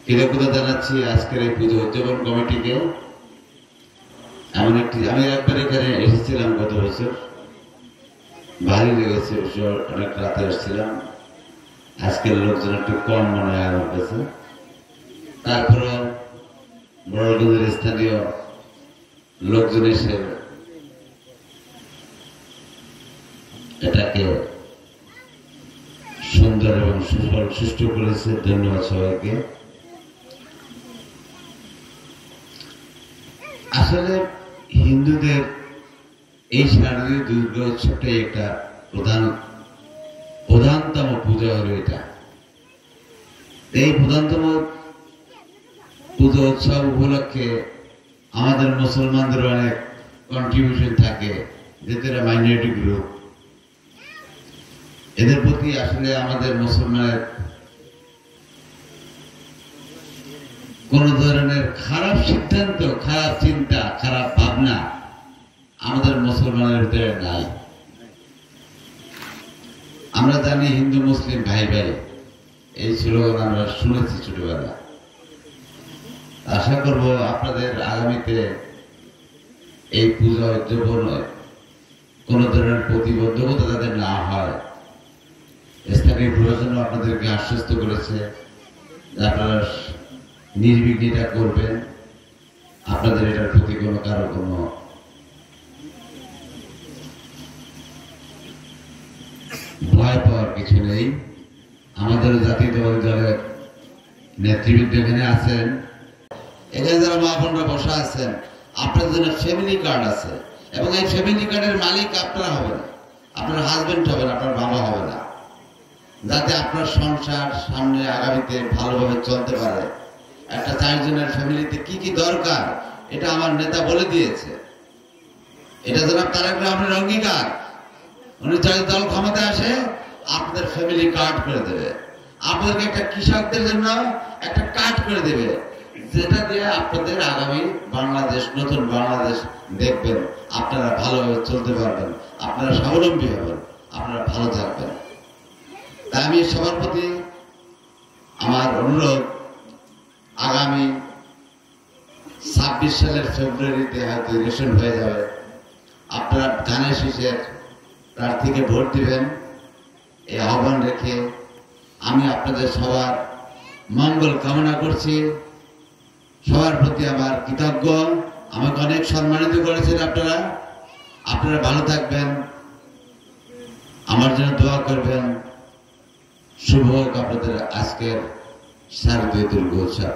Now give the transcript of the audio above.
কৃতজ্ঞতা জানাচ্ছি আজকের এই পুজো উদযাপন কমিটিকে। আমি একবার এখানে এসেছিলাম গত বছর, ভারী লেগেছে, অনেক রাতে এসেছিলাম। আজকের লোকজন একটু কম মনে হয় আমার কাছে। তারপরে বড়গঞ্জের স্থানীয় লোকজন এসে এটাকে সুন্দর এবং সুষ্ঠু করেছে। ধন্যবাদ সবাইকে। আসলে হিন্দুদের এই শারদীয় দুর্গা উৎসবটাই একটা প্রধানতম পূজা হলো এটা। এই প্রধানতম পুজো উৎসব উপলক্ষে আমাদের মুসলমানদের অনেক কন্ট্রিবিউশন থাকে, যেহেতু এরা মাইনরিটি গ্রুপ। এদের প্রতি আসলে আমাদের মুসলমানের কোন ধরনের খারাপ সিদ্ধান্ত, খারাপ চিন্তা, খারাপ ভাবনা আমাদের মুসলমানের ভিতরে নাই। আমরা জানি হিন্দু মুসলিম ভাই ভাই, এই স্লোগান আমরা শুনেছি ছোটবেলা। আশা করব আপনাদের আগামীতে এই পূজা উদযাপন কোন ধরনের প্রতিবন্ধকতা যাতে না হয়। স্থানীয় প্রশাসন আপনাদেরকে আশ্বস্ত করেছে যে আপনারা নির্বিঘ্নে এটা করবেন। আপনাদের এটার প্রতি কারো কোনো ভয় পাওয়ার কিছু নেই। আমাদের জাতীয়তাবাদী দলের নেতৃবৃন্দ এখানে আছেন, এখানে যারা মা বোনরা বসা আছেন, আপনাদের জন্য ফ্যামিলি কার্ড আছে এবং এই ফ্যামিলি কার্ডের মালিক আপনারা হবেন, আপনার হাজবেন্ড হবেন, আপনার বাবা হবে না, যাতে আপনার সংসার সামনে আগামীতে ভালোভাবে চলতে পারে। একটা 4 জনের ফ্যামিলিতে কি কি দরকার এটা আমার নেতা বলে দিয়েছে। এটা জনাব তারেক রহমানের অঙ্গীকার। উনি যদি দল ক্ষমতায় আসে আপনাদের ফ্যামিলি কার্ড করে দেবে, আপনাদেরকে একটা কৃষকদের জন্য একটা কার্ড করে দেবে, যেটা দিয়ে আপনাদের আগামী বাংলাদেশ, নতুন বাংলাদেশ দেখবেন। আপনারা ভালোভাবে চলতে পারবেন, আপনারা স্বাবলম্বী হবেন, আপনারা ভালো থাকবেন। তাই আমি সবার প্রতি আমার অনুরোধ, আগামী 26 সালের ফেব্রুয়ারিতে হয়তো ইলেকশন হয়ে যাবে। আপনারা ধানের শীষের প্রার্থীকে ভোট দিবেন, এই আহ্বান রেখে আমি আপনাদের সবার মঙ্গল কামনা করছি। সবার প্রতি আমার কৃতজ্ঞ। আমাকে অনেক সম্মানিত করেছেন আপনারা ভালো থাকবেন, আমার জন্য দোয়া করবেন। শুভ হোক আপনাদের আজকের শারদীয় দুর্গোৎসব।